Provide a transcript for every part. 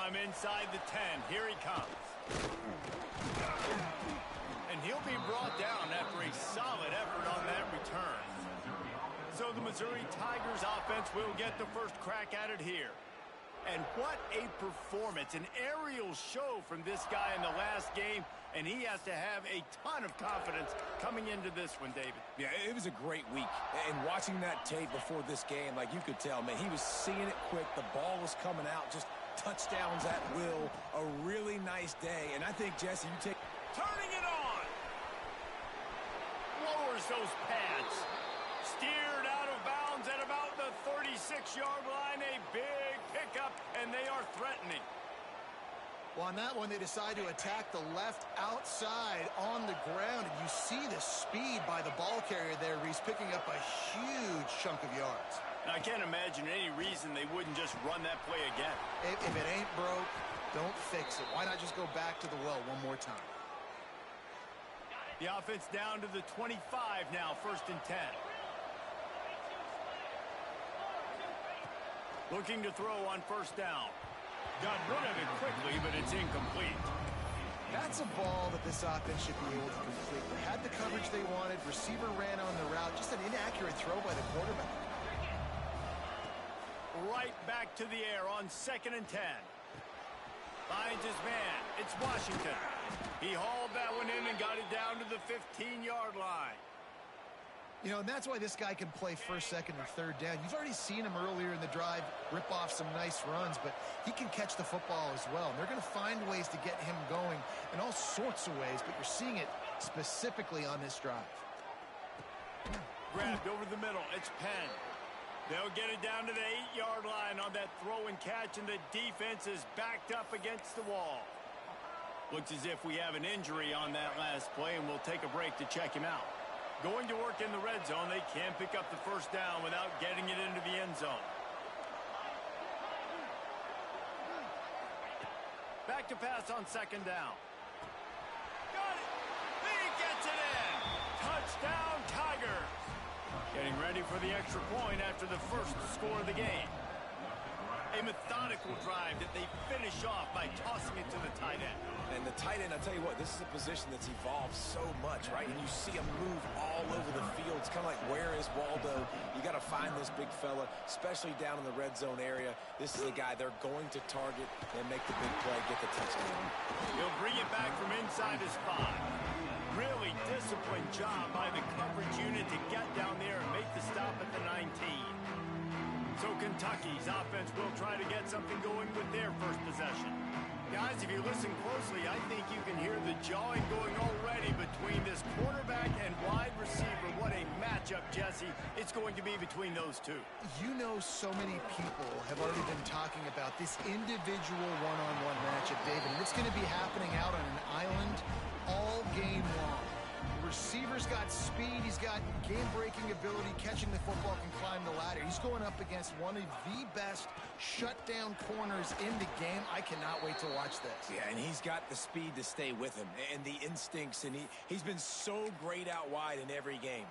from inside the 10. Here he comes. And he'll be brought down after a solid effort on that return. So the Missouri Tigers offense will get the first crack at it here. And what a performance, an aerial show from this guy in the last game, and he has to have a ton of confidence coming into this one, David. Yeah, it was a great week. And watching that tape before this game, like you could tell, man, he was seeing it quick. The ball was coming out, just touchdowns at will. A really nice day. And I think, Jesse, you take... Turning it on! Lowers those pads. Steered out of bounds at about the 36-yard line. A big pickup, and they are threatening. Well, on that one, they decide to attack the left outside on the ground. And you see the speed by the ball carrier there, Reese, picking up a huge chunk of yards. And I can't imagine any reason they wouldn't just run that play again. If it ain't broke, don't fix it. Why not just go back to the well one more time? The offense down to the 25 now, 1st and 10. Looking to throw on 1st down. Got rid of it quickly, but it's incomplete. That's a ball that this offense should be able to complete. They had the coverage they wanted. Receiver ran on the route. Just an inaccurate throw by the quarterback. Right back to the air on 2nd and 10. Finds his man. It's Washington. He hauled that one in and got it down to the 15-yard line. You know, and that's why this guy can play 1st, 2nd, and 3rd down. You've already seen him earlier in the drive rip off some nice runs, but he can catch the football as well. And they're going to find ways to get him going in all sorts of ways, but you're seeing it specifically on this drive. Grabbed over the middle. It's Penn. They'll get it down to the 8-yard line on that throw and catch, and the defense is backed up against the wall. Looks as if we have an injury on that last play, and we'll take a break to check him out. Going to work in the red zone. They can't pick up the 1st down without getting it into the end zone. Back to pass on 2nd down. Got it. He gets it in. Touchdown, Tigers. Getting ready for the extra point after the first score of the game. A methodical drive that they finish off by tossing it to the tight end. And the tight end, I'll tell you what, this is a position that's evolved so much, right? And you see him move all over the field. It's kind of like, where is Waldo? You got to find this big fella, especially down in the red zone area. This is a guy they're going to target and make the big play, get the touchdown. He'll bring it back from inside his 5. Really disciplined job by the coverage unit to get down there and make the stop at the 19. So Kentucky's offense will try to get something going with their first possession. Guys, if you listen closely, I think you can hear the jawing going already between this quarterback and wide receiver. What a matchup, Jesse, it's going to be between those two. You know, so many people have already been talking about this individual one-on-one matchup, David, and it's going to be happening out on an island all game long. The receiver's got speed, he's got game-breaking ability, catching the football, can climb the ladder. He's going up against one of the best shutdown corners in the game. I cannot wait to watch this. Yeah, and he's got the speed to stay with him and the instincts, and he's been so great out wide in every game.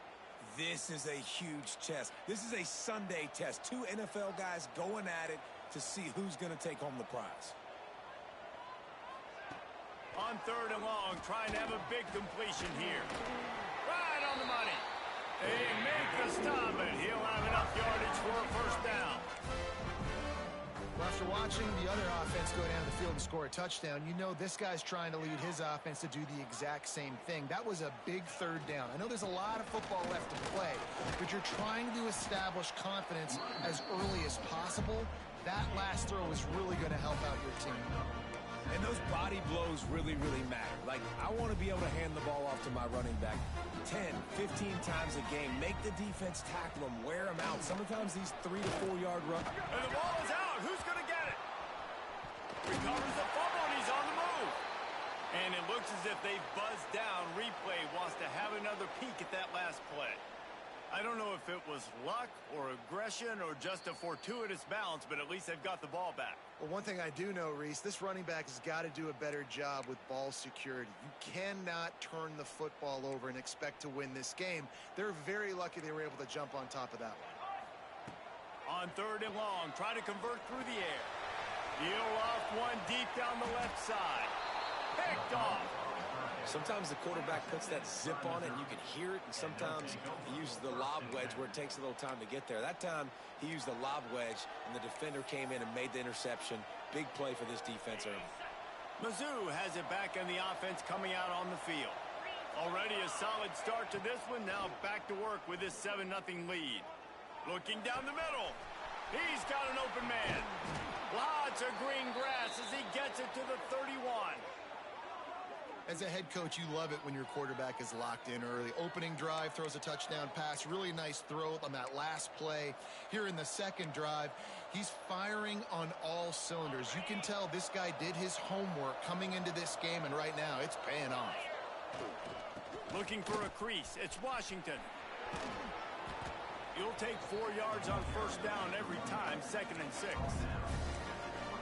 This is a huge test. This is a Sunday test. 2 NFL guys going at it to see who's going to take home the prize. On 3rd and long, trying to have a big completion here. Right on the money. They make the stop, but he'll have enough yardage for a 1st down. Well, after watching the other offense go down the field and score a touchdown, you know this guy's trying to lead his offense to do the exact same thing. That was a big 3rd down. I know there's a lot of football left to play, but you're trying to establish confidence as early as possible. That last throw is really going to help out your team. And those body blows really, really matter. Like, I want to be able to hand the ball off to my running back 10, 15 times a game. Make the defense tackle him, wear him out. Sometimes these 3 to 4 yard runs. And the ball is out. Who's going to get it? Recovers the fumble, and he's on the move. And it looks as if they've buzzed down. Replay wants to have another peek at that last play. I don't know if it was luck or aggression or just a fortuitous bounce, but at least they've got the ball back. Well, one thing I do know, Reese, this running back has got to do a better job with ball security. You cannot turn the football over and expect to win this game. They're very lucky they were able to jump on top of that one. On 3rd and long, trying to convert through the air. He'll off one deep down the left side. Picked off. Sometimes the quarterback puts that zip on it, and you can hear it, and sometimes he uses the lob wedge where it takes a little time to get there. That time, he used the lob wedge, and the defender came in and made the interception. Big play for this defense early. Mizzou has it back in the offense coming out on the field. Already a solid start to this one. Now back to work with this 7-0 lead. Looking down the middle. He's got an open man. Lots of green grass as he gets it to the 31. As a head coach, you love it when your quarterback is locked in early. Opening drive, throws a touchdown pass. Really nice throw on that last play. Here in the second drive, he's firing on all cylinders. You can tell this guy did his homework coming into this game, and right now it's paying off. Looking for a crease. It's Washington. You'll take 4 yards on first down every time, 2nd and 6.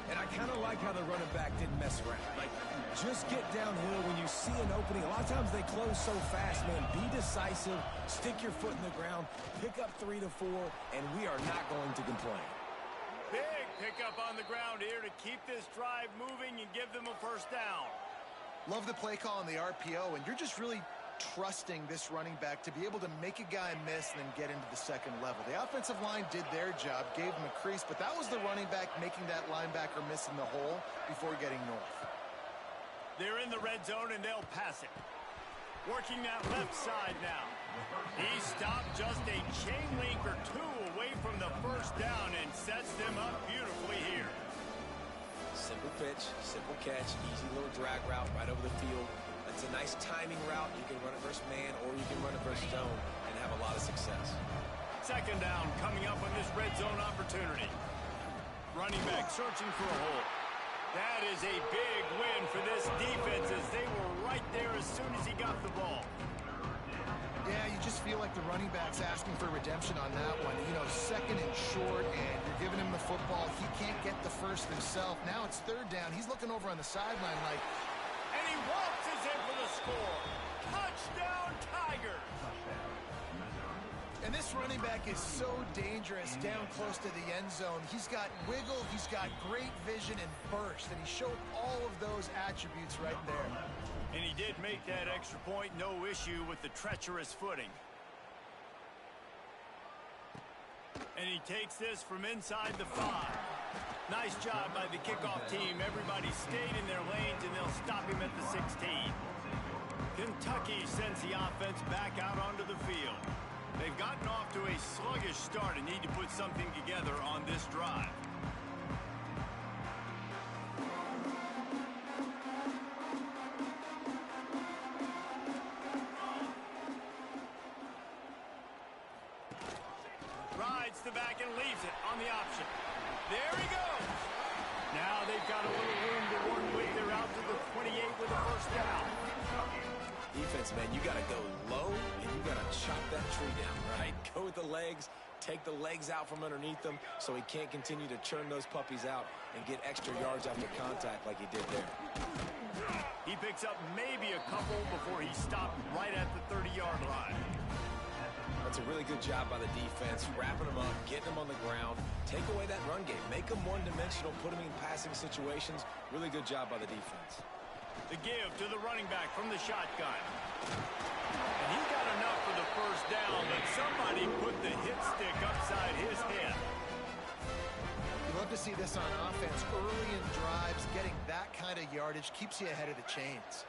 And I kind of like how the running back didn't mess around. Like, just get downhill when you see an opening. A lot of times they close so fast, man. Be decisive, stick your foot in the ground, pick up 3 to 4, and we are not going to complain. Big pickup on the ground here to keep this drive moving and give them a first down. Love the play call on the RPO, and you're just really trusting this running back to be able to make a guy miss and then get into the second level. The offensive line did their job, gave him a crease, but that was the running back making that linebacker miss in the hole before getting north. They're in the red zone, and they'll pass it. Working that left side now. He stopped just a chain link or two away from the first down and sets them up beautifully here. Simple pitch, simple catch, easy little drag route right over the field. It's a nice timing route. You can run it versus man, or you can run it versus zone and have a lot of success. Second down coming up on this red zone opportunity. Running back searching for a hole. That is a big win for this defense as they were right there as soon as he got the ball. Yeah, you just feel like the running back's asking for redemption on that one. You know, second and short, and you're giving him the football. He can't get the first himself. Now it's third down. He's looking over on the sideline like, and he waltzes in for the score. Touchdown, Tiger. And this running back is so dangerous down close to the end zone. He's got wiggle, he's got great vision and burst, and he showed all of those attributes right there. And he did make that extra point, no issue with the treacherous footing. And he takes this from inside the 5. Nice job by the kickoff team. Everybody stayed in their lanes, and they'll stop him at the 16. Kentucky sends the offense back out onto the field. They've gotten off to a sluggish start and need to put something together on this drive. Rides the back and leaves it on the option. There he goes. Now they've got a little room to work with. They're out to the 28 with a first down. Defense, man, you got to go low, and you got to chop that tree down, right? Go with the legs, take the legs out from underneath them so he can't continue to churn those puppies out and get extra yards after contact like he did there. He picks up maybe a couple before he stopped right at the 30-yard line. That's a really good job by the defense, wrapping them up, getting them on the ground, take away that run game, make them one-dimensional, put them in passing situations. Really good job by the defense. The give to the running back from the shotgun. And he got enough for the first down, but somebody put the hit stick upside his head. You love to see this on offense. Early in drives, getting that kind of yardage keeps you ahead of the chains.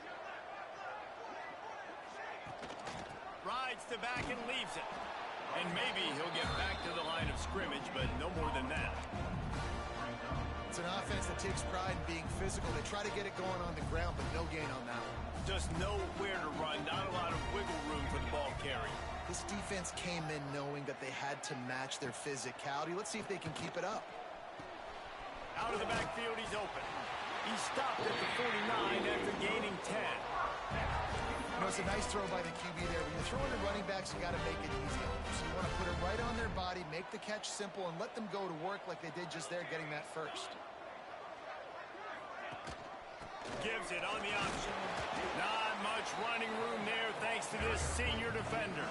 Rides the back and leaves it. And maybe he'll get back to the line of scrimmage, but no more than that. It's an offense that takes pride in being physical. They try to get it going on the ground, but no gain on that one. Just nowhere to run, not a lot of wiggle room for the ball carry. This defense came in knowing that they had to match their physicality. Let's see if they can keep it up. Out of the backfield, he's open. He stopped at the 49 after gaining 10. You know, it's a nice throw by the QB there. When you're throwing to running backs, you got to make it easy. So you want to put it right on their body, make the catch simple, and let them go to work like they did just there, getting that first. Gives it on the option. Not much running room there thanks to this senior defender.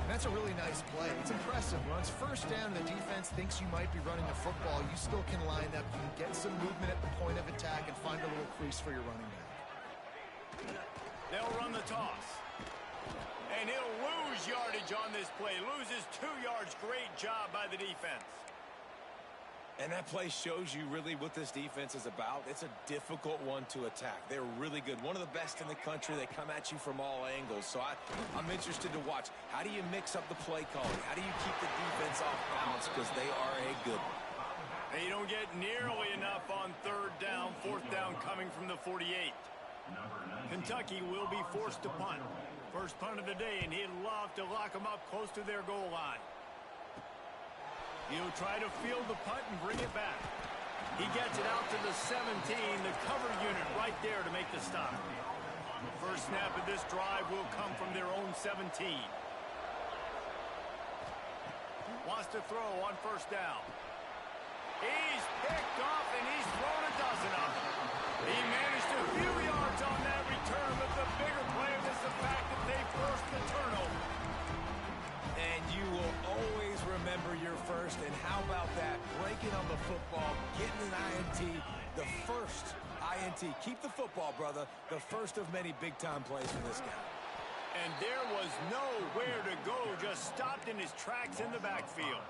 And that's a really nice play. It's impressive. Runs first down, and the defense thinks you might be running the football. You still can line up. You can get some movement at the point of attack and find a little crease for your running back. They'll run the toss. And he'll lose yardage on this play. Loses 2 yards. Great job by the defense. And that play shows you really what this defense is about. It's a difficult one to attack. They're really good. One of the best in the country. They come at you from all angles. So I'm interested to watch. How do you mix up the play calling? How do you keep the defense off balance? Because they are a good one. They don't get nearly enough on 3rd down. 4th down coming from the 48. Kentucky will be forced to punt. First punt of the day, and he'd love to lock them up close to their goal line. He'll try to field the punt and bring it back. He gets it out to the 17, the cover unit right there to make the stop. First snap of this drive will come from their own 17. Wants to throw on 1st down. He's picked off, and he's thrown a dozen of them. He managed a few yards on that return, but the bigger play was the fact that they forced the turnover. And you will always remember your first. And how about that? Breaking on the football, getting an INT, the first INT. Keep the football, brother. The first of many big-time plays for this guy. And there was nowhere to go. Just stopped in his tracks in the backfield.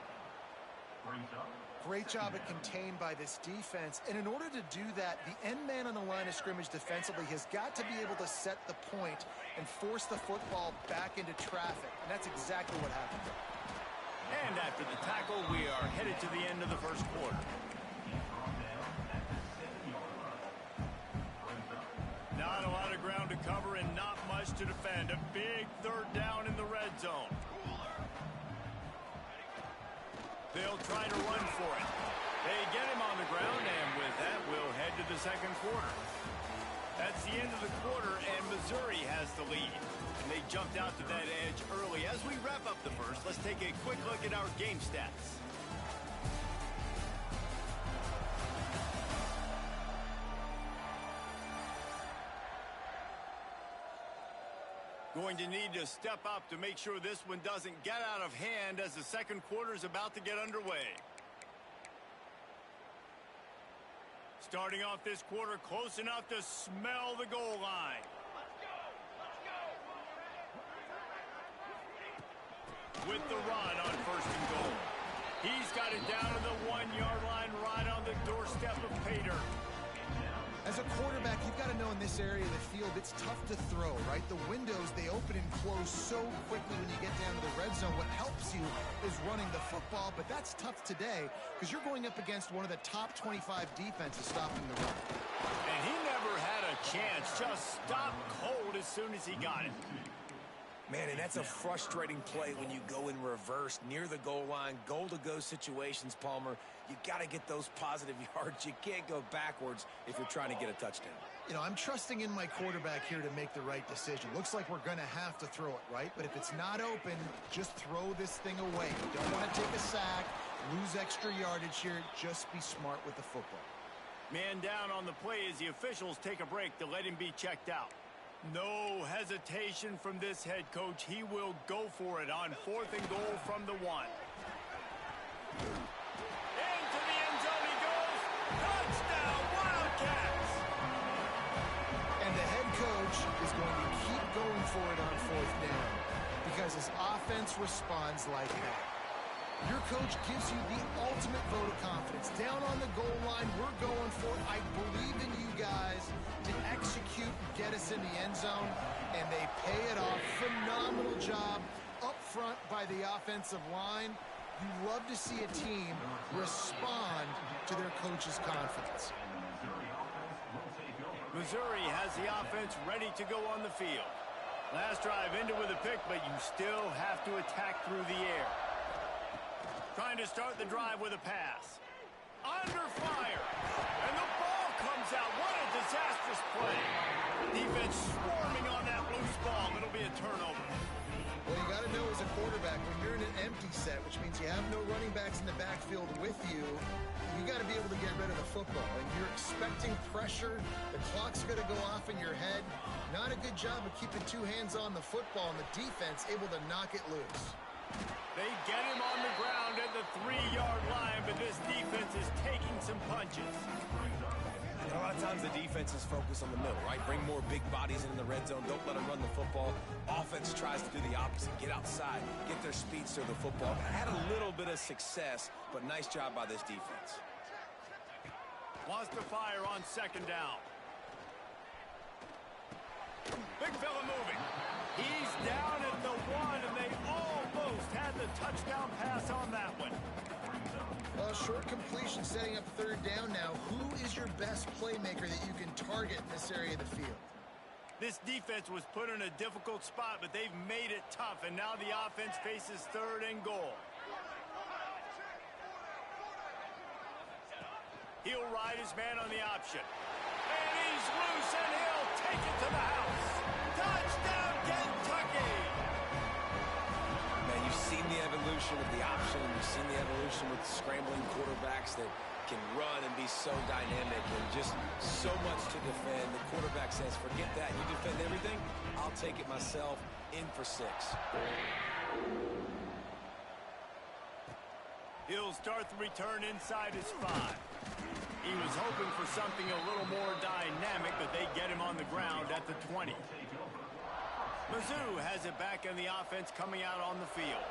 Great job at contained by this defense. And in order to do that, the end man on the line of scrimmage defensively has got to be able to set the point and force the football back into traffic. And that's exactly what happened. And after the tackle, we are headed to the end of the first quarter. Not a lot of ground to cover and not much to defend. A big 3rd down in the red zone. They'll try to run for it. They get him on the ground, and with that, we'll head to the second quarter. That's the end of the quarter, and Missouri has the lead. And they jumped out to that edge early. As we wrap up the first, let's take a quick look at our game stats. Going to need to step up to make sure this one doesn't get out of hand as the second quarter is about to get underway. Starting off this quarter close enough to smell the goal line. With the run on 1st and goal. He's got it down to the 1-yard line right on the doorstep of Pater. As a quarterback, you've got to know in this area of the field, it's tough to throw, right? The windows, they open and close so quickly when you get down to the red zone. What helps you is running the football, but that's tough today because you're going up against one of the top 25 defenses stopping the run. And he never had a chance, just stopped cold as soon as he got it. Man, and that's a frustrating play when you go in reverse near the goal line, goal-to-go situations, Palmer. You got to get those positive yards. You can't go backwards if you're trying to get a touchdown. You know, I'm trusting in my quarterback here to make the right decision. Looks like we're going to have to throw it, right? But if it's not open, just throw this thing away. You don't want to take a sack, lose extra yardage here. Just be smart with the football. Man down on the play as the officials take a break to let him be checked out. No hesitation from this head coach. He will go for it on 4th and goal from the 1. Into the end zone he goes. Touchdown, Wildcats! And the head coach is going to keep going for it on 4th down because his offense responds like that. Your coach gives you the ultimate vote of confidence. Down on the goal line, we're going for it. I believe in you guys to execute and get us in the end zone, and they pay it off. Phenomenal job up front by the offensive line. You love to see a team respond to their coach's confidence. Missouri has the offense ready to go on the field. Last drive ended with a pick, but you still have to attack through the air. Trying to start the drive with a pass. Under fire. And the ball comes out. What a disastrous play. Defense swarming on that loose ball. It'll be a turnover. Well, you got to know as a quarterback, when you're in an empty set, which means you have no running backs in the backfield with you, you got to be able to get rid of the football. And you're expecting pressure. The clock's going to go off in your head. Not a good job of keeping 2 hands on the football, and the defense able to knock it loose. They get him on the ground at the 3-yard line, but this defense is taking some punches. A lot of times the defense is focused on the middle, right? Bring more big bodies in the red zone. Don't let them run the football. Offense tries to do the opposite. Get outside. Get their speeds to the football. Had a little bit of success, but nice job by this defense. Wants to fire on second down. Big fella moving. He's down at the 1, and they almost had the touchdown pass on that one. Short completion setting up third down now. Who is your best playmaker that you can target in this area of the field? This defense was put in a difficult spot, but they've made it tough, and now the offense faces third and goal. He'll ride his man on the option. And he's loose, and he'll take it to the house. Touchdown, Kentucky! Man, you've seen the evolution of the option. You've seen the evolution with scrambling quarterbacks that can run and be so dynamic and just so much to defend. The quarterback says, forget that. You defend everything, I'll take it myself. In for 6. He'll start the return inside his 5. He was hoping for something a little more dynamic, but they get him on the ground at the 20. Mizzou has it back in the offense coming out on the field.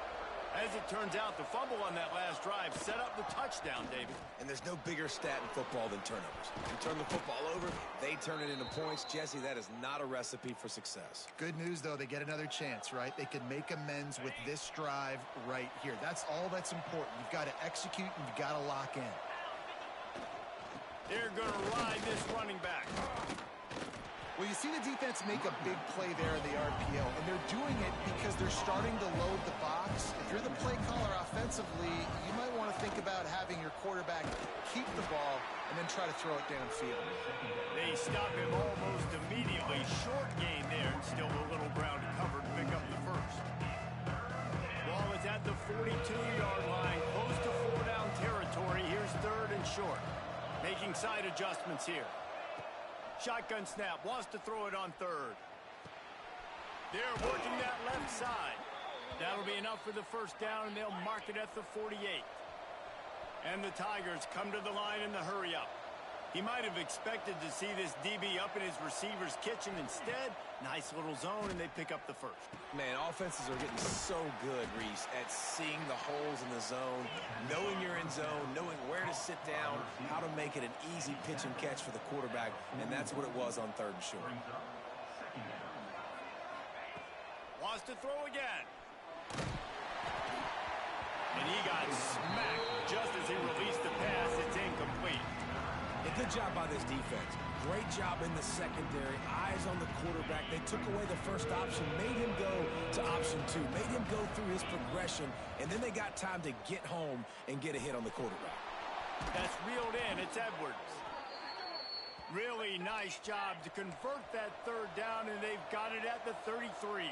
As it turns out, the fumble on that last drive set up the touchdown, David. And there's no bigger stat in football than turnovers. You turn the football over, they turn it into points. Jesse, that is not a recipe for success. Good news, though. They get another chance, right? They can make amends with this drive right here. That's all that's important. You've got to execute, and you've got to lock in. They're going to ride this running back. Well, you see the defense make a big play there in the RPO, and they're doing it because they're starting to load the box. If you're the play caller offensively, you might want to think about having your quarterback keep the ball and then try to throw it downfield. They stop him almost immediately. Short gain there, and still a little ground to cover to pick up the first. Ball is at the 42-yard line, close to 4-down territory. Here's third and short. Making side adjustments here. Shotgun snap, wants to throw it on third. They're working that left side. That'll be enough for the first down, and they'll mark it at the 48. And the Tigers come to the line in the hurry-up. He might have expected to see this DB up in his receiver's kitchen. Instead, nice little zone, and they pick up the first. Man, offenses are getting so good, Reese, at seeing the holes in the zone, knowing you're in zone, knowing where to sit down, how to make it an easy pitch and catch for the quarterback, and that's what it was on third and short. Wants to throw again. And he got smacked just as he released the pass. It's incomplete. A good job by this defense. Great job in the secondary. Eyes on the quarterback. They took away the first option, made him go to option 2, made him go through his progression, and then they got time to get home and get a hit on the quarterback. That's reeled in. It's Edwards. Really nice job to convert that third down, and they've got it at the 33.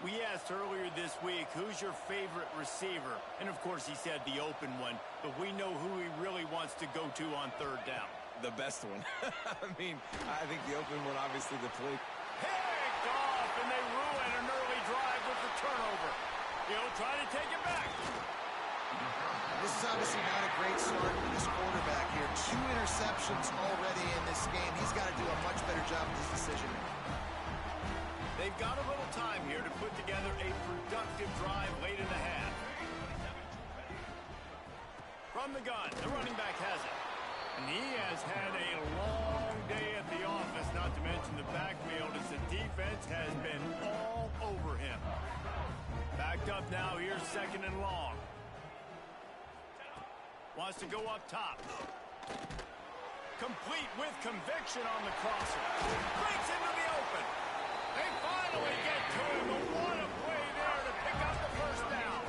We asked earlier this week, who's your favorite receiver? And, of course, he said the open one, but we know who he really wants to go to on third down. The best one. I mean, I think the open one, obviously, the play. Picked off, and they ruin an early drive with the turnover. He'll try to take it back. This is obviously not a great start for this quarterback here. 2 interceptions already in this game. He's got to do a much better job with this decision. They've got a little time here to put together a productive drive late in the half. From the gun, the running back has it. And he has had a long day at the office, not to mention the backfield, as the defense has been all over him. Backed up now, here's second and long. Wants to go up top. Complete with conviction on the crosser. Breaks into the open. They finally get to him. What a play there to pick up the first down.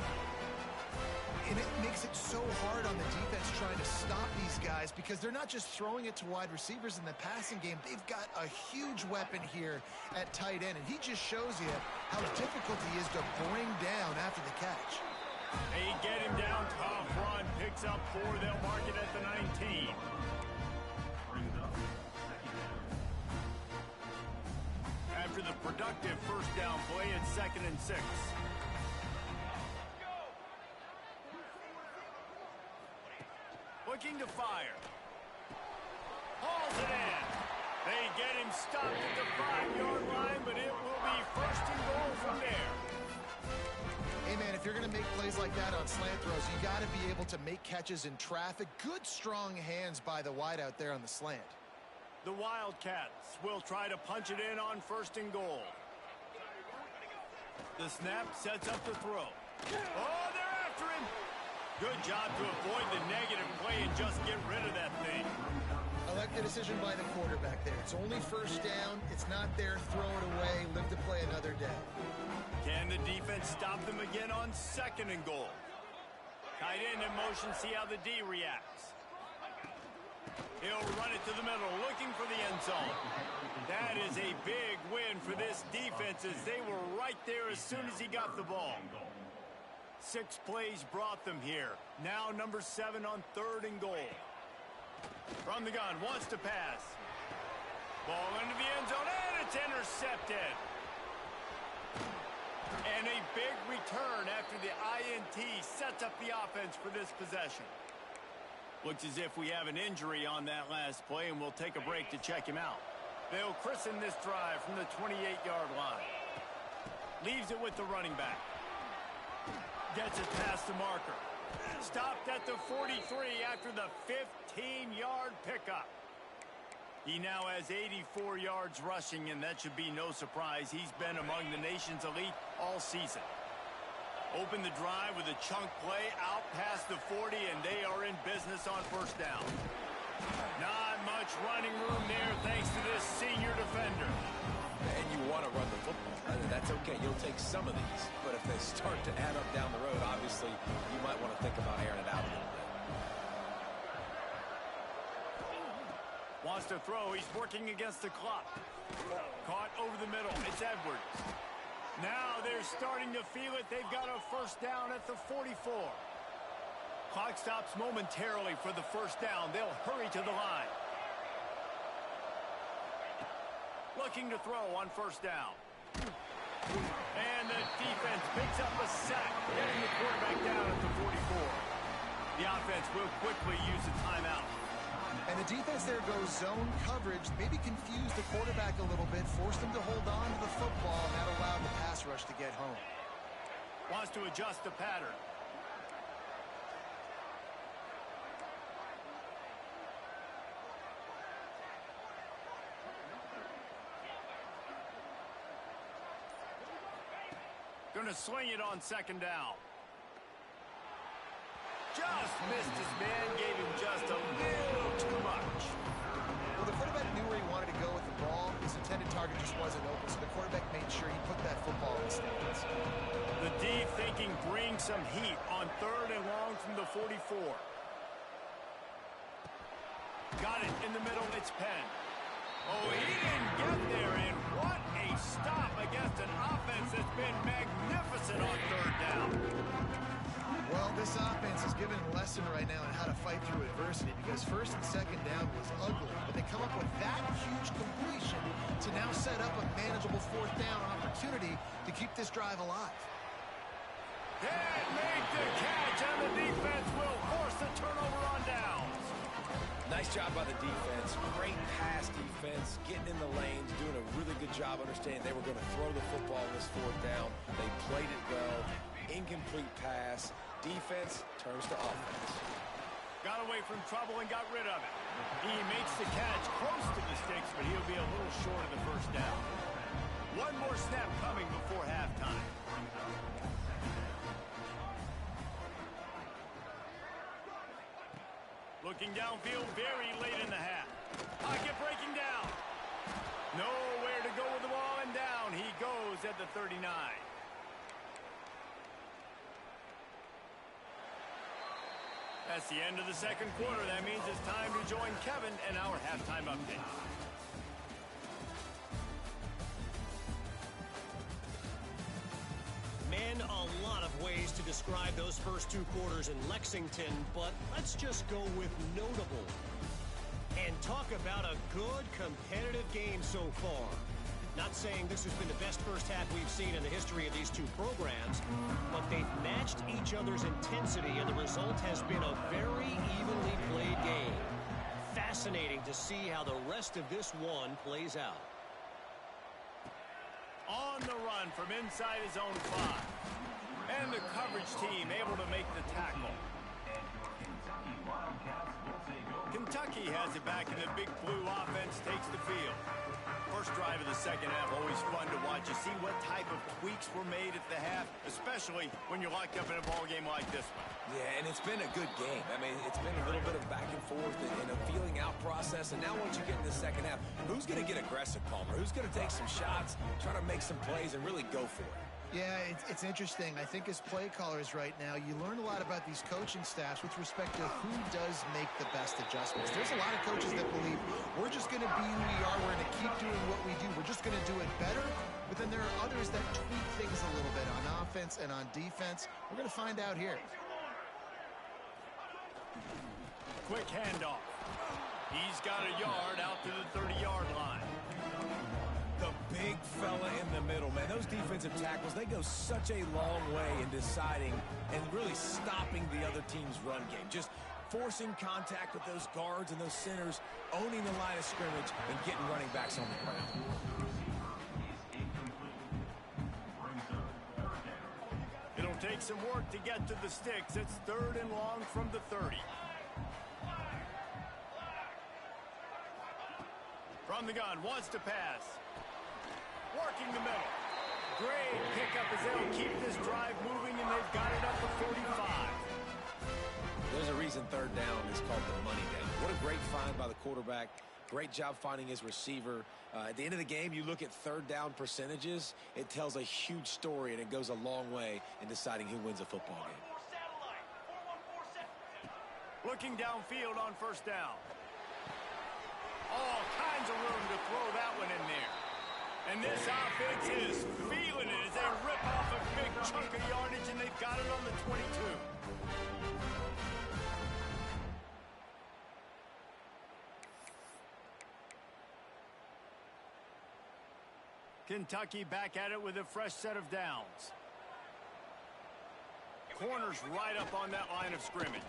And it makes it so hard on the defense trying to stop these guys because they're not just throwing it to wide receivers in the passing game. They've got a huge weapon here at tight end, and he just shows you how difficult he is to bring down after the catch. They get him down, tough run, picks up 4, they'll mark it at the 19. After the productive first down play, it's 2nd and 6. Looking to fire. Hauls it in. They get him stopped at the 5-yard line, but it will be first and goal from there. Hey, man, if you're going to make plays like that on slant throws, you got to be able to make catches in traffic. Good, strong hands by the wideout there on the slant. The Wildcats will try to punch it in on first and goal. The snap sets up the throw. Oh, they're after him. Good job to avoid the negative play and just get rid of that thing. I like the decision by the quarterback there. It's only first down. It's not there. Throw it away. Live to play another day. Can the defense stop them again on second and goal? Tight end in motion. See how the D reacts. He'll run it to the middle, looking for the end zone. That is a big win for this defense as they were right there as soon as he got the ball. 6 plays brought them here. Now number 7 on third and goal. From the gun, wants to pass. Ball into the end zone, and it's intercepted. And a big return after the INT sets up the offense for this possession. Looks as if we have an injury on that last play, and we'll take a break to check him out. They'll christen this drive from the 28-yard line. Leaves it with the running back. Gets it past the marker. Stopped at the 43 after the 15-yard pickup. He now has 84 yards rushing, and that should be no surprise. He's been among the nation's elite all season. Open the drive with a chunk play out past the 40, and they are in business on first down. Not much running room there thanks to this senior defender. And you want to run the football. That's okay. You'll take some of these. But if they start to add up down the road, obviously, you might want to think about airing it out a little bit. Wants to throw. He's working against the clock. Caught over the middle. It's Edwards. Now they're starting to feel it. They've got a first down at the 44. Clock stops momentarily for the first down. They'll hurry to the line. Looking to throw on first down. And the defense picks up a sack, getting the quarterback down at the 44. The offense will quickly use a timeout. And the defense there goes zone coverage, maybe confuse the quarterback a little bit, force them to hold on to the football, and that allowed the pass rush to get home. Wants to adjust the pattern. Going to swing it on second down. Just missed his man, gave him just a little too much. Well, the quarterback knew where he wanted to go with the ball. His intended target just wasn't open, so the quarterback made sure he put that football in the stands. The D thinking bring some heat on third and long from the 44. Got it in the middle, it's Penn. Oh, he didn't get there, and what a stop against an offense that's been magnificent on third down. Well, this offense is giving a lesson right now on how to fight through adversity because first and second down was ugly, but they come up with that huge completion to now set up a manageable fourth down opportunity to keep this drive alive. Can't make the catch, and the defense will force the turnover on downs. Nice job by the defense. Great pass defense, getting in the lanes, doing a really good job understanding they were going to throw the football in this fourth down. They played it well. Incomplete pass. Defense turns to offense. Got away from trouble and got rid of it. He makes the catch close to the sticks, but he'll be a little short of the first down. One more snap coming before halftime. Looking downfield very late in the half. Pocket breaking down. Nowhere to go with the ball, and down he goes at the 39. That's the end of the second quarter. That means it's time to join Kevin and our halftime update. Man, a lot of ways to describe those first 2 quarters in Lexington, but let's just go with notable. And talk about a good competitive game so far. Not saying this has been the best first half we've seen in the history of these two programs, but they've matched each other's intensity, and the result has been a very evenly played game. Fascinating to see how the rest of this one plays out. On the run from inside his own 5. And the coverage team able to make the tackle. Kentucky has it back, and the Big Blue offense takes the field. First drive of the second half, always fun to watch. You see what type of tweaks were made at the half, especially when you're locked up in a ball game like this one. Yeah, and it's been a good game. I mean, it's been a little bit of back and forth and a feeling out process. And now once you get in the second half, who's going to get aggressive, Palmer? Who's going to take some shots, try to make some plays, and really go for it? Yeah, it's interesting. I think as play callers right now, you learn a lot about these coaching staffs with respect to who does make the best adjustments. There's a lot of coaches that believe we're just going to be who we are. We're going to keep doing what we do. We're just going to do it better. But then there are others that tweak things a little bit on offense and on defense. We're going to find out here. Quick handoff. He's got a yard out to the 30-yard line. The big fella in the middle, man. Those defensive tackles, they go such a long way in deciding and really stopping the other team's run game. Just forcing contact with those guards and those centers, owning the line of scrimmage, and getting running backs on the ground. It'll take some work to get to the sticks. It's 3rd and long from the 30. From the gun, wants to pass. Working the middle. Great pickup as they'll keep this drive moving, and they've got it up to 45. There's a reason 3rd down is called the money down. What a great find by the quarterback. Great job finding his receiver. At the end of the game, you look at 3rd down percentages. It tells a huge story, and it goes a long way in deciding who wins a football game. Looking downfield on 1st down. All kinds of room to throw that one in there. And this offense is feeling it as they rip off a big chunk of yardage, and they've got it on the 22. Kentucky back at it with a fresh set of downs. Corners right up on that line of scrimmage.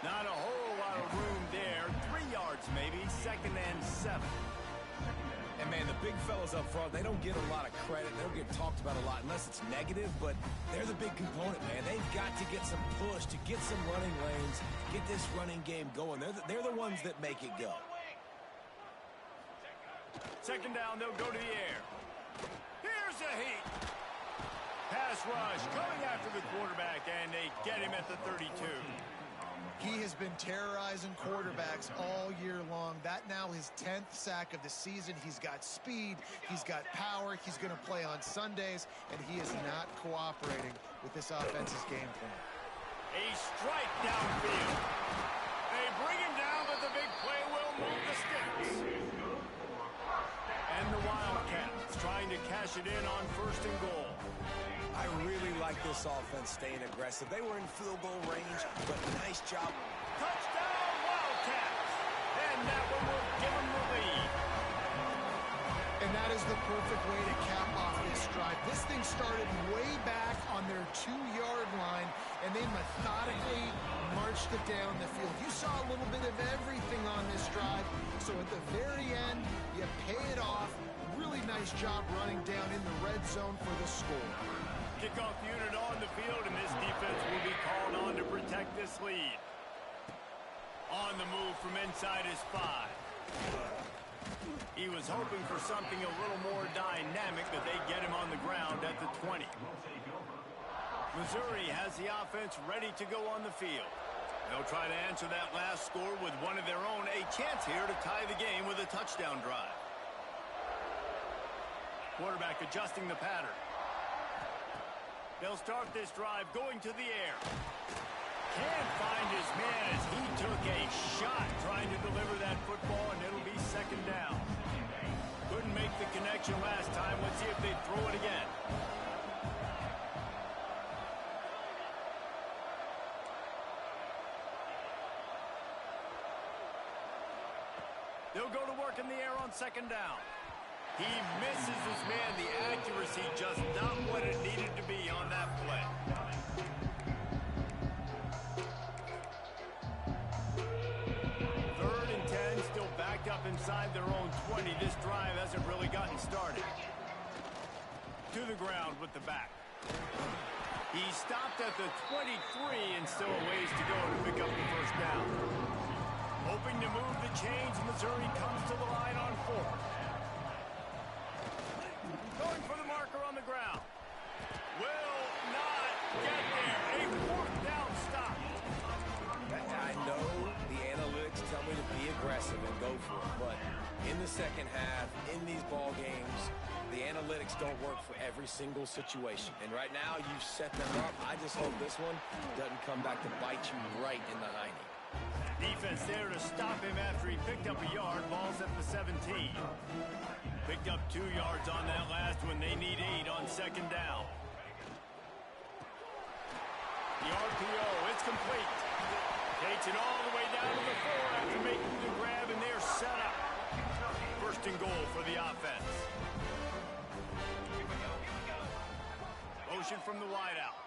Not a whole lot of room there. 3 yards maybe, 2nd and 7. And, man, the big fellas up front, they don't get a lot of credit. They don't get talked about a lot unless it's negative, but they're the big component, man. They've got to get some push, to get some running lanes, get this running game going. They're the ones that make it go. 2nd down, they'll go to the air. Here's a heat. Pass rush coming after the quarterback, and they get him at the 32. He has been terrorizing quarterbacks all year long. That now his 10th sack of the season. He's got speed. He's got power. He's going to play on Sundays, and he is not cooperating with this offense's game plan. A strike downfield. They bring him down, but the big play will move the sticks. And the Wildcats trying to cash it in on 1st and goal. I really like this offense staying aggressive. They were in field goal range, but nice job. Touchdown, Wildcats! And that one will give them the lead. And that is the perfect way to cap off this drive. This thing started way back on their 2-yard line, and they methodically marched it down the field. You saw a little bit of everything on this drive, so at the very end, you pay it off. Really nice job running down in the red zone for the score. Kickoff unit on the field, and this defense will be called on to protect this lead. On the move from inside his 5. He was hoping for something a little more dynamic, but they get him on the ground at the 20. Missouri has the offense ready to go on the field. They'll try to answer that last score with one of their own. A chance here to tie the game with a touchdown drive. Quarterback adjusting the pattern. They'll start this drive going to the air. Can't find his man as he took a shot trying to deliver that football, and it'll be 2nd down. Couldn't make the connection last time. Let's see if they throw it again. They'll go to work in the air on 2nd down. He misses his man. The accuracy just not what it needed to be on that play. Third and 10, still backed up inside their own 20. This drive hasn't really gotten started. To the ground with the back. He stopped at the 23 and still a ways to go to pick up the first down. Hoping to move the chains, Missouri comes to the line on 4th. Going for the marker on the ground. Will not get there. A 4th down stop. I know the analytics tell me to be aggressive and go for it, but in the second half, in these ball games, the analytics don't work for every single situation. And right now, you've set them up. I just hope this one doesn't come back to bite you right in the hiney. Defense there to stop him after he picked up a yard. Ball's at the 17. Picked up 2 yards on that last one. They need 8 on second down. The RPO, it's complete. Takes it all the way down to the 4 after making the grab, and they're set up. First and goal for the offense. Motion from the wideout.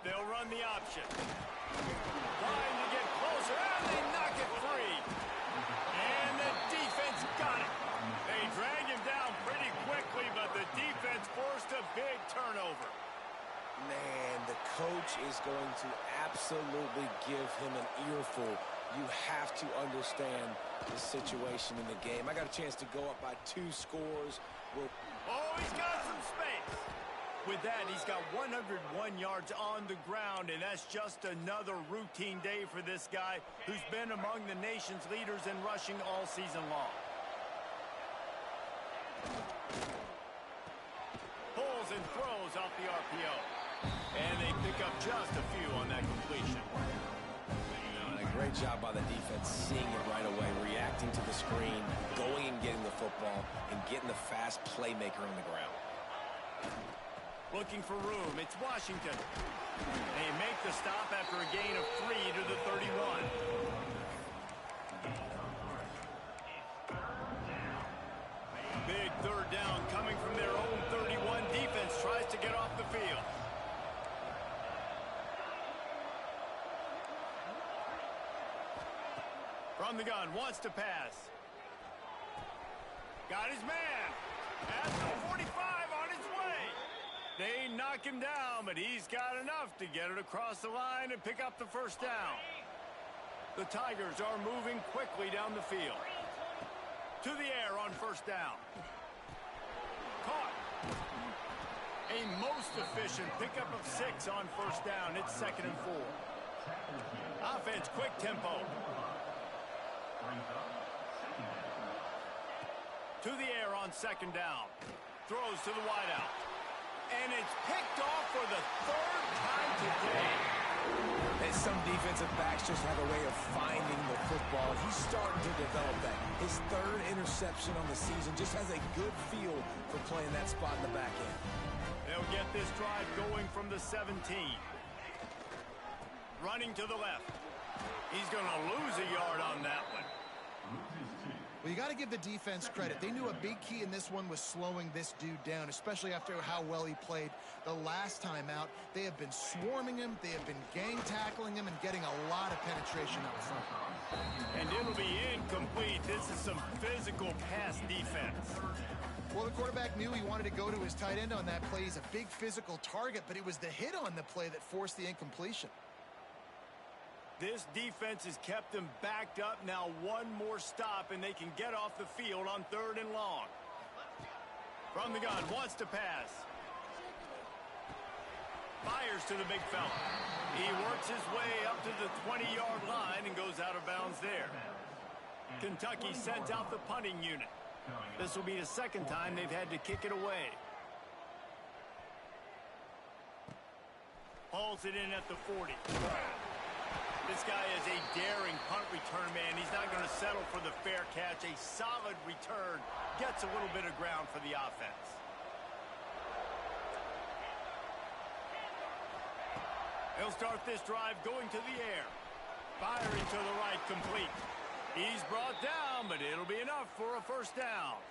They'll run the option. Trying to get closer, and they knock it free. And the defense got it. They drag him down pretty quickly, but the defense forced a big turnover. Man, the coach is going to absolutely give him an earful. You have to understand the situation in the game. I got a chance to go up by 2 scores. Oh, he's got some space. With that, he's got 101 yards on the ground, and that's just another routine day for this guy who's been among the nation's leaders in rushing all season long. Pulls and throws off the RPO. And they pick up just a few on that completion. And a great job by the defense, seeing it right away, reacting to the screen, going and getting the football, and getting the fast playmaker on the ground. Looking for room. It's Washington. They make the stop after a gain of 3 to the 31. Big third down coming from their own 31. Defense tries to get off the field. From the gun, wants to pass. Got his man. At the 45 on his way. They knock him down, but he's got enough to get it across the line and pick up the first down. The Tigers are moving quickly down the field. To the air on first down. Caught. A most efficient pickup of 6 on first down. It's 2nd and 4. Offense, quick tempo. To the air on second down. Throws to the wideout. And it's picked off for the 3rd time today. And some defensive backs just have a way of finding the football. He's starting to develop that. His 3rd interception on the season, just has a good feel for playing that spot in the back end. They'll get this drive going from the 17. Running to the left. He's going to lose a yard on that one. Well, you got to give the defense credit. They knew a big key in this one was slowing this dude down, especially after how well he played the last time out. They have been swarming him. They have been gang tackling him and getting a lot of penetration up front. And it'll be incomplete. This is some physical pass defense. Well, the quarterback knew he wanted to go to his tight end on that play. He's a big physical target, but it was the hit on the play that forced the incompletion. This defense has kept them backed up. Now 1 more stop, and they can get off the field on 3rd and long. From the gun, wants to pass. Fires to the big fella. He works his way up to the 20-yard line and goes out of bounds there. Kentucky sends out the punting unit. This will be the 2nd time they've had to kick it away. Hauls it in at the 40. This guy is a daring punt return man. He's not going to settle for the fair catch. A solid return. Gets a little bit of ground for the offense. They'll start this drive going to the air. Firing to the right, complete. He's brought down, but it'll be enough for a first down.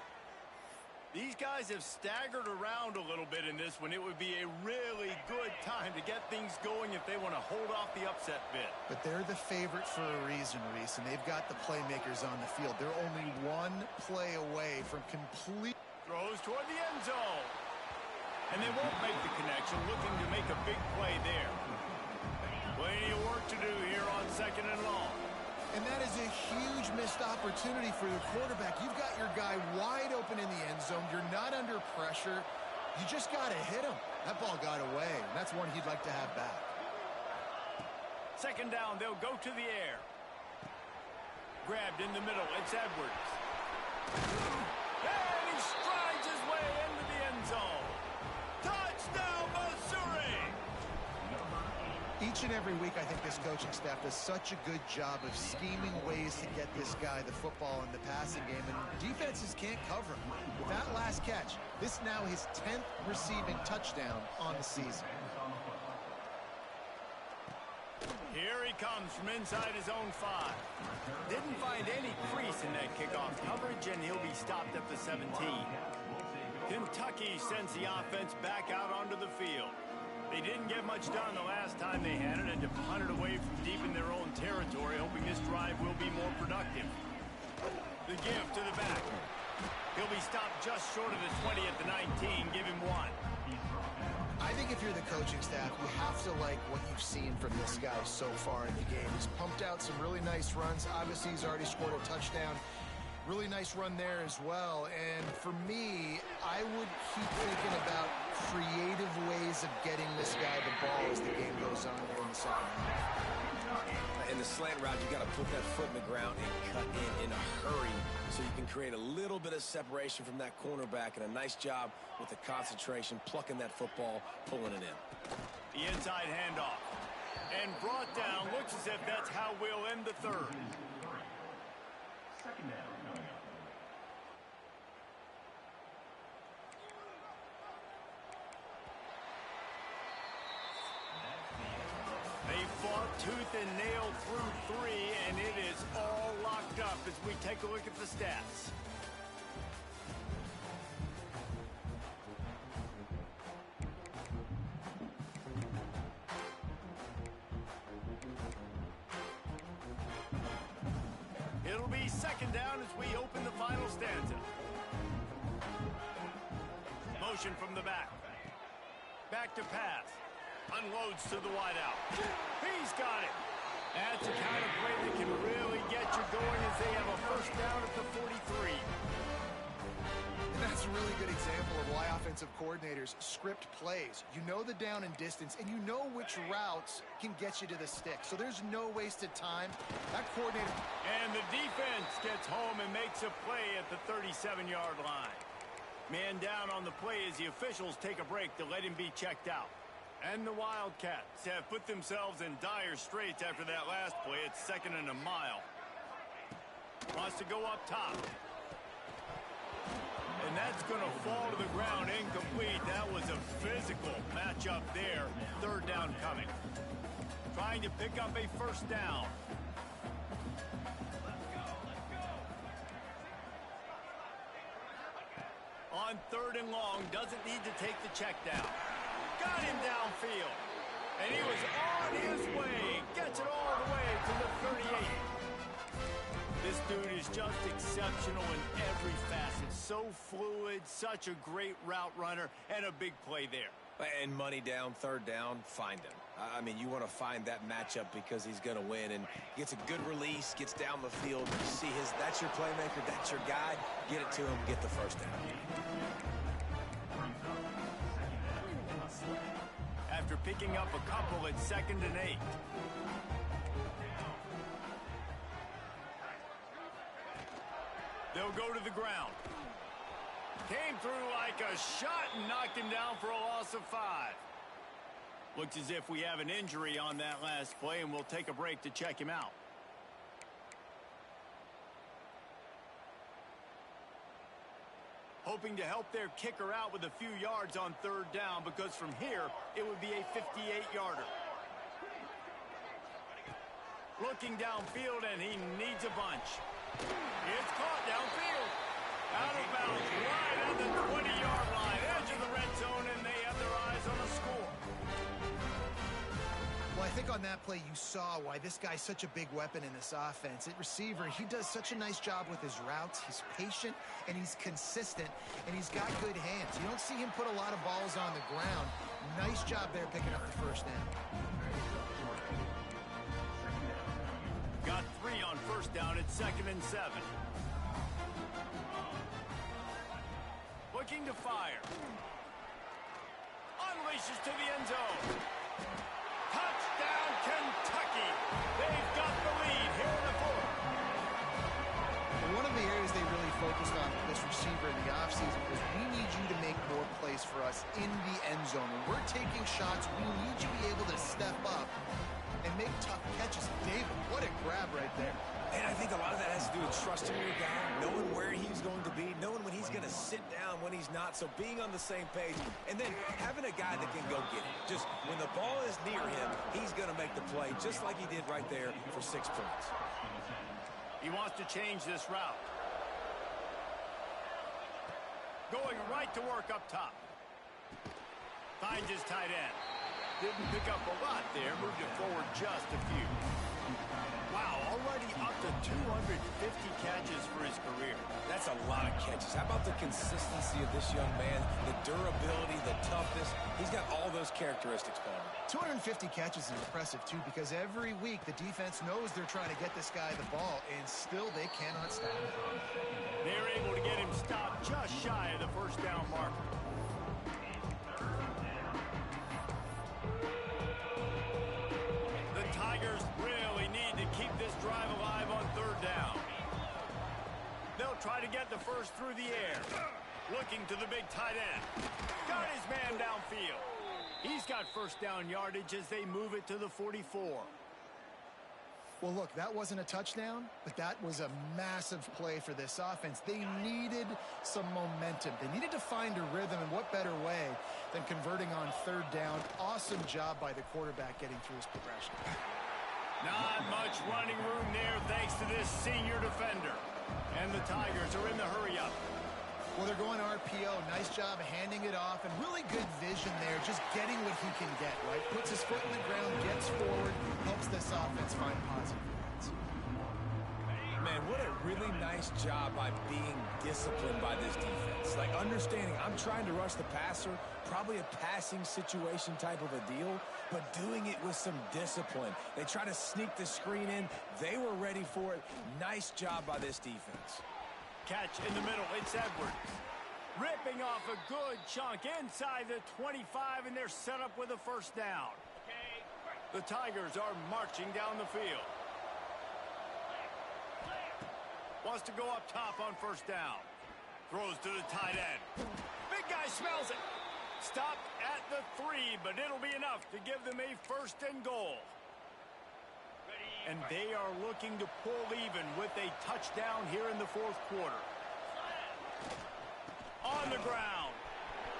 These guys have staggered around a little bit in this one. It would be a really good time to get things going if they want to hold off the upset bid. But they're the favorite for a reason, Reese, and they've got the playmakers on the field. They're only one play away from complete... Throws toward the end zone. And they won't make the connection, looking to make a big play there. Plenty of work to do here on 2nd and long. And that is a huge missed opportunity for the quarterback. You've got your guy wide open in the end zone. You're not under pressure. You just got to hit him. That ball got away. That's one he'd like to have back. 2nd down, they'll go to the air. Grabbed in the middle, it's Edwards. And he strides his way into the end zone. Touchdown, Missouri! Each and every week, I think this coaching staff does such a good job of scheming ways to get this guy the football in the passing game, and defenses can't cover him. With that last catch, this now his 10th receiving touchdown on the season. Here he comes from inside his own 5. Didn't find any crease in that kickoff coverage, and he'll be stopped at the 17. Kentucky sends the offense back out onto the field. They didn't get much done the last time they had it, and to punt it away from deep in their own territory, hoping this drive will be more productive. The give to the back. He'll be stopped just short of the 20 at the 19. Give him 1. I think if you're the coaching staff, you have to like what you've seen from this guy so far in the game. He's pumped out some really nice runs. Obviously, he's already scored a touchdown. Really nice run there as well. And for me, I would keep thinking about creative ways of getting this guy the ball as the game goes on here in the second half. In the slant route, you got to put that foot in the ground and cut in a hurry so you can create a little bit of separation from that cornerback, and a nice job with the concentration, plucking that football, pulling it in. The inside handoff. And brought down. Looks as if that's how we'll end the third. Second down. They fought tooth and nail through 3, and it is all locked up as we take a look at the stats. It'll be 2nd down as we open the final stanza. Motion from the back. Back to pass. Unloads to the wideout. He's got it. That's the kind of play that can really get you going as they have a first down at the 43. And that's a really good example of why offensive coordinators script plays. You know the down and distance, and you know which routes can get you to the stick. So there's no wasted time. That coordinator... And the defense gets home and makes a play at the 37-yard line. Man down on the play as the officials take a break to let him be checked out. And the Wildcats have put themselves in dire straits after that last play. It's 2nd and a mile. Wants to go up top. And that's going to fall to the ground incomplete. That was a physical matchup there. 3rd down coming. Trying to pick up a first down. On 3rd and long, doesn't need to take the check down. Got him downfield. And he was on his way. Gets it all the way to the 38. This dude is just exceptional in every facet. So fluid, such a great route runner, and a big play there. And money down, 3rd down, find him. I mean, you want to find that matchup because he's going to win, and gets a good release, gets down the field. You see that's your playmaker, that's your guy. Get it to him, get the first down. After picking up a couple, it's 2nd and 8. They'll go to the ground. Came through like a shot and knocked him down for a loss of 5. Looks as if we have an injury on that last play, and we'll take a break to check him out. Hoping to help their kicker out with a few yards on 3rd down, because from here, it would be a 58-yarder. Looking downfield, and he needs a bunch. It's caught downfield. Out of bounds, right at the 20-yard line, edge of the red zone, and they have their eyes on the score. Well, I think on that play you saw why this guy's such a big weapon in this offense. At receiver, he does such a nice job with his routes. He's patient, and he's consistent, and he's got good hands. You don't see him put a lot of balls on the ground. Nice job there picking up the first down. Got 3 on first down at 2nd and 7. Looking to fire. Unleashes to the end zone. Touchdown, Kentucky. They've got the lead here in the 4th. One of the areas they really focused on with this receiver in the offseason was we need you to make more plays for us in the end zone. When we're taking shots, we need you to be able to step up and make tough catches. David, what a grab right there. And I think a lot of that has to do with trusting your guy, knowing where he's going to be, knowing when he's going to sit down, when he's not, so being on the same page, and then having a guy that can go get it. Just when the ball is near him, he's going to make the play, just like he did right there for 6 points. He wants to change this route. Going right to work up top. Finds his tight end. Didn't pick up a lot there, moved it forward just a few. Wow, already up to 250 catches for his career. That's a lot of catches. How about the consistency of this young man, the durability, the toughness? He's got all those characteristics, Palmer. 250 catches is impressive, too, because every week the defense knows they're trying to get this guy the ball, and still they cannot stop him. They're able to get him stopped just shy of the first down marker. The Tigers really need to keep this drive alive on 3rd down. They'll try to get the first through the air. Looking to the big tight end. Got his man downfield. He's got first down yardage as they move it to the 44. Well, look, that wasn't a touchdown, but that was a massive play for this offense. They needed some momentum. They needed to find a rhythm, and what better way than converting on 3rd down. Awesome job by the quarterback getting through his progression. Not much running room there thanks to this senior defender. And the Tigers are in the hurry-up. Well, they're going RPO. Nice job handing it off, and really good vision there, just getting what he can get, right? Puts his foot in the ground, gets forward, helps this offense find positive points. Man, what a really nice job by being disciplined by this defense. Like, understanding I'm trying to rush the passer, probably a passing situation type of a deal, but doing it with some discipline. They try to sneak the screen in. They were ready for it. Nice job by this defense. Catch in the middle, it's Edwards. Ripping off a good chunk inside the 25, and they're set up with a first down. The Tigers are marching down the field. Wants to go up top on first down. Throws to the tight end. Big guy smells it. Stopped at the 3, but it'll be enough to give them a 1st and goal. And they are looking to pull even with a touchdown here in the 4th quarter. On the ground.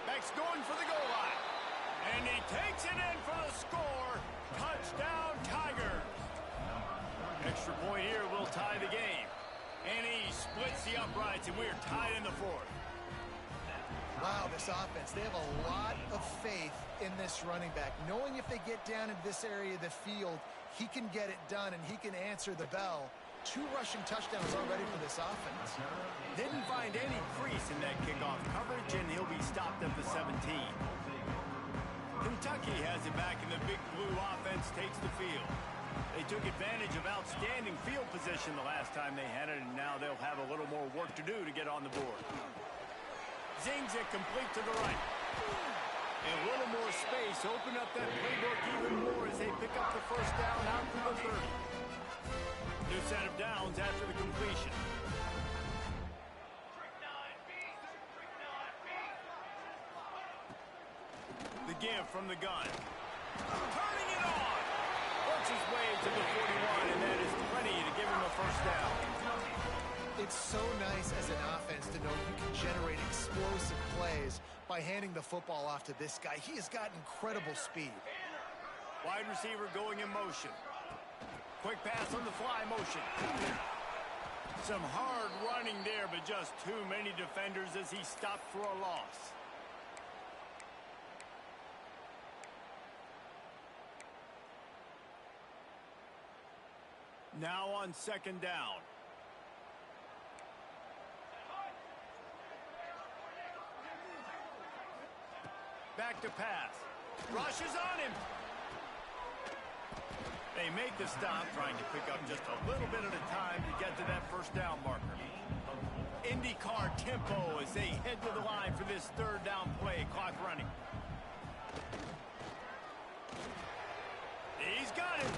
Beck's going for the goal line. And he takes it in for the score. Touchdown, Tigers. Extra point here will tie the game. And he splits the uprights, and we're tied in the 4th. Wow, this offense, they have a lot of faith in this running back. Knowing if they get down in this area of the field, he can get it done, and he can answer the bell. 2 rushing touchdowns already for this offense. Didn't find any crease in that kickoff coverage, and he'll be stopped at the 17. Kentucky has it back, and the Big Blue offense takes the field. They took advantage of outstanding field position the last time they had it, and now they'll have a little more work to do to get on the board. Zings it complete to the right. A little more space, open up that playbook even more as they pick up the first down out to the 30. New set of downs after the completion. The give from the gun. Turning it on! Works his way to the 41, and that is plenty to give him a first down. It's so nice as an offense to know you can generate explosive plays by handing the football off to this guy. He has got incredible speed. Wide receiver going in motion. Quick pass on the fly motion. Some hard running there, but just too many defenders as he stopped for a loss. Now on second down. Back to pass. Rushes on him. They make the stop, trying to pick up just a little bit at a time to get to that first down marker. IndyCar tempo as they head to the line for this third down play. Clock running. He's got him.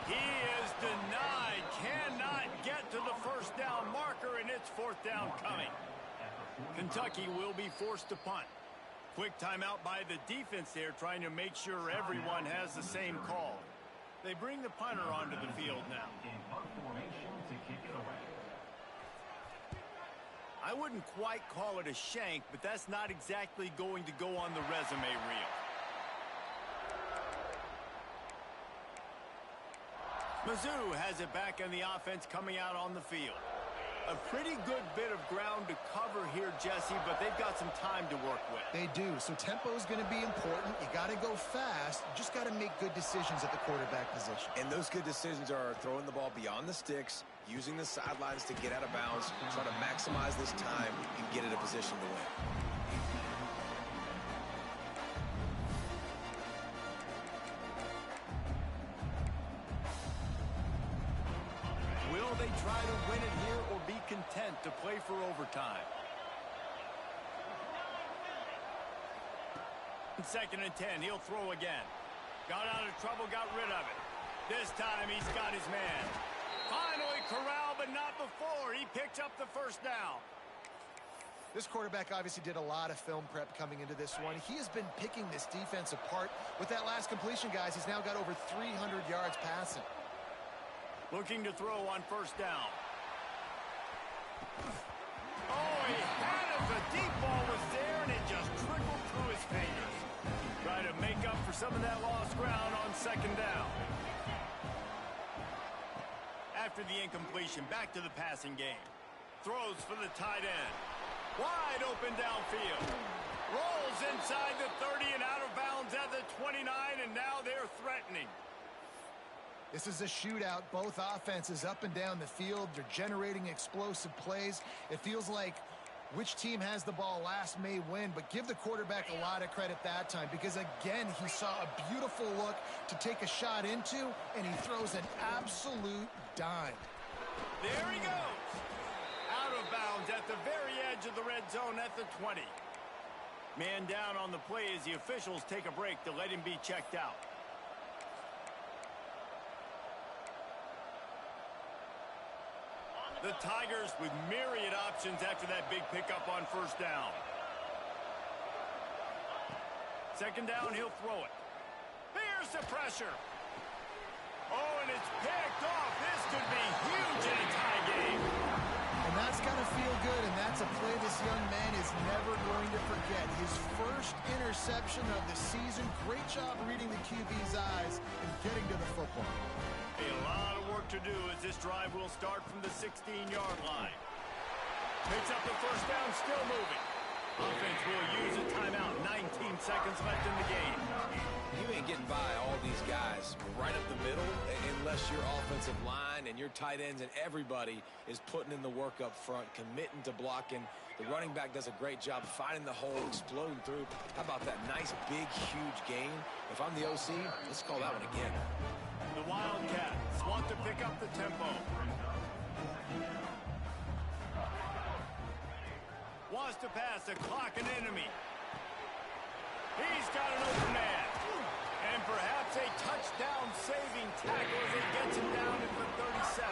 He is denied. Cannot get to the first down marker, and it's fourth down coming. Kentucky will be forced to punt. Quick timeout by the defense there, trying to make sure everyone has the same call. They bring the punter onto the field now. I wouldn't quite call it a shank, but that's not exactly going to go on the resume reel. Mizzou has it back in the offense coming out on the field. A pretty good bit of ground to cover here, Jesse, but they've got some time to work with. They do, so tempo is going to be important. You got to go fast. You just got to make good decisions at the quarterback position. And those good decisions are throwing the ball beyond the sticks, using the sidelines to get out of bounds, try to maximize this time and get in a position to win. Will they try to win it here or be content to play for overtime? Second and 10, he'll throw again. Got out of trouble, got rid of it. This time he's got his man. Finally corralled, but not before. He picks up the first down. This quarterback obviously did a lot of film prep coming into this one. He has been picking this defense apart. With that last completion, guys, he's now got over 300 yards passing. Looking to throw on first down. Oh, he had it. The deep ball was there, and it just trickled through his fingers. Try to make up for some of that lost ground on second down. After the incompletion, back to the passing game. Throws for the tight end. Wide open downfield. Rolls inside the 30 and out of bounds at the 29, and now they're threatening. This is a shootout. Both offenses up and down the field. They're generating explosive plays. It feels like which team has the ball last may win, but give the quarterback a lot of credit that time because, again, he saw a beautiful look to take a shot into, and he throws an absolute dime. There he goes. Out of bounds at the very edge of the red zone at the 20. Man down on the play as the officials take a break to let him be checked out. The Tigers with myriad options after that big pickup on first down. Second down, he'll throw it. There's the pressure. Oh, and it's picked off. This could be huge in a tie game. And that's got to feel good, and that's a play this young man is never going to forget. His first interception of the season. Great job reading the QB's eyes and getting to the football. A lot of work to do as this drive will start from the 16-yard line. Picks up the first down, still moving. Offense will use a timeout. 19 seconds left in the game. You ain't getting by all these guys right up the middle unless your offensive line and your tight ends and everybody is putting in the work up front, committing to blocking. The running back does a great job finding the hole, exploding through. How about that nice, big, huge gain? If I'm the OC, let's call that one again. The Wildcats want to pick up the tempo. Wants to pass the clock an enemy. He's got an open man. And perhaps a touchdown-saving tackle as he gets him down at the 37.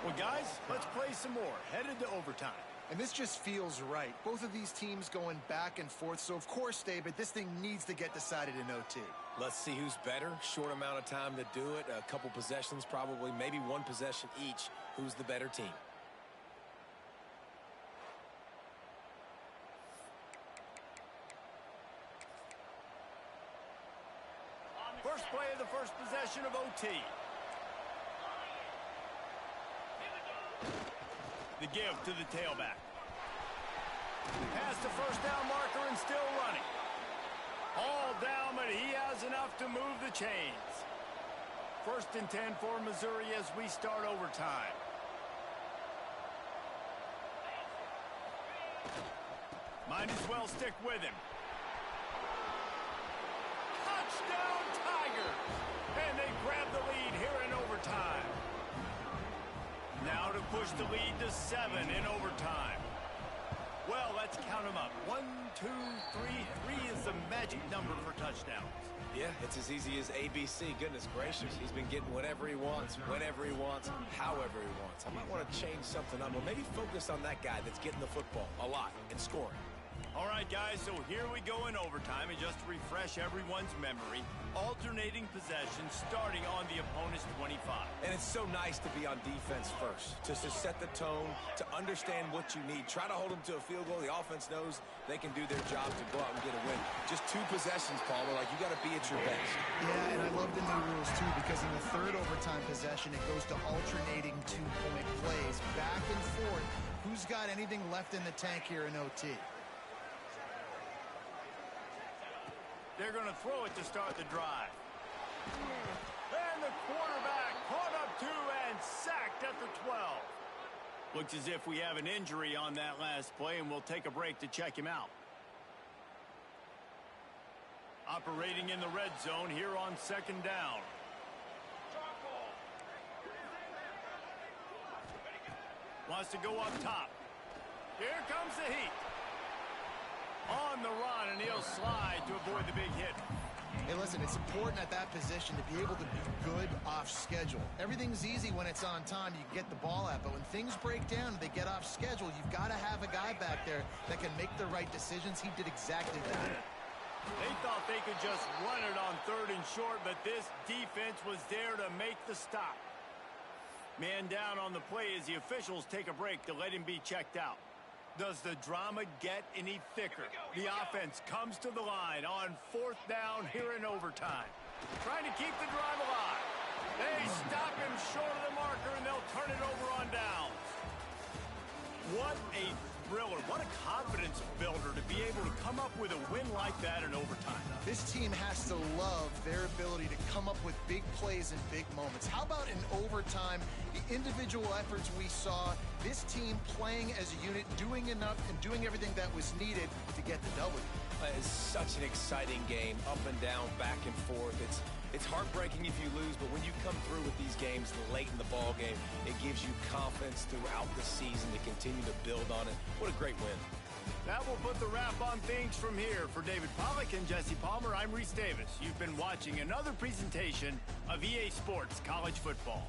Well, guys, let's play some more. Headed to overtime. And this just feels right. Both of these teams going back and forth. So, of course, David, this thing needs to get decided in OT. Let's see who's better. Short amount of time to do it. A couple possessions probably, maybe one possession each. Who's the better team? First play of the first possession of OT. The give to the tailback. Past the first down marker and still running. All down, but he has enough to move the chains. 1st and 10 for Missouri as we start overtime. Might as well stick with him. Touchdown Tigers! And they grab the lead here in overtime. Now to push the lead to 7 in overtime. Well, let's count them up. 1, 2, 3. 3 is the magic number for touchdowns. Yeah, it's as easy as ABC. Goodness gracious. He's been getting whatever he wants, whenever he wants, however he wants. I might want to change something up, or maybe focus on that guy that's getting the football a lot and scoring. All right, guys, so here we go in overtime, and just to refresh everyone's memory, alternating possessions starting on the opponent's 25. And it's so nice to be on defense first, to set the tone, to understand what you need. Try to hold them to a field goal. The offense knows they can do their job to go out and get a win. Just 2 possessions, Palmer. Like, you got to be at your best. Yeah, and I love the new rules, too, because in the 3rd overtime possession, it goes to alternating 2-point plays, back and forth. Who's got anything left in the tank here in OT? They're going to throw it to start the drive. And the quarterback caught up 2 and sacked at the 12. Looks as if we have an injury on that last play, and we'll take a break to check him out. Operating in the red zone here on 2nd down. Wants to go up top. Here comes the heat. On the run, and he'll slide to avoid the big hit. Hey, listen, it's important at that position to be able to be good off schedule. Everything's easy when it's on time. You get the ball out, but when things break down and they get off schedule, you've got to have a guy back there that can make the right decisions. He did exactly that. They thought they could just run it on 3rd and short, but this defense was there to make the stop. Man down on the play as the officials take a break to let him be checked out. Does the drama get any thicker? The offense comes to the line on 4th down here in overtime. Trying to keep the drive alive. They stop him short of the marker, and they'll turn it over on downs. What a thriller. What a confidence builder to be able to come up with a win like that in overtime. This team has to love their ability to come up with big plays and big moments. How about in overtime, the individual efforts we saw, this team playing as a unit, doing enough and doing everything that was needed to get the W. It's such an exciting game, up and down, back and forth. It's heartbreaking if you lose, but when you come through with these games late in the ball game, it gives you confidence throughout the season to continue to build on it. What a great win. That will put the wrap on things from here. For David Pollack and Jesse Palmer, I'm Reese Davis. You've been watching another presentation of EA Sports College Football.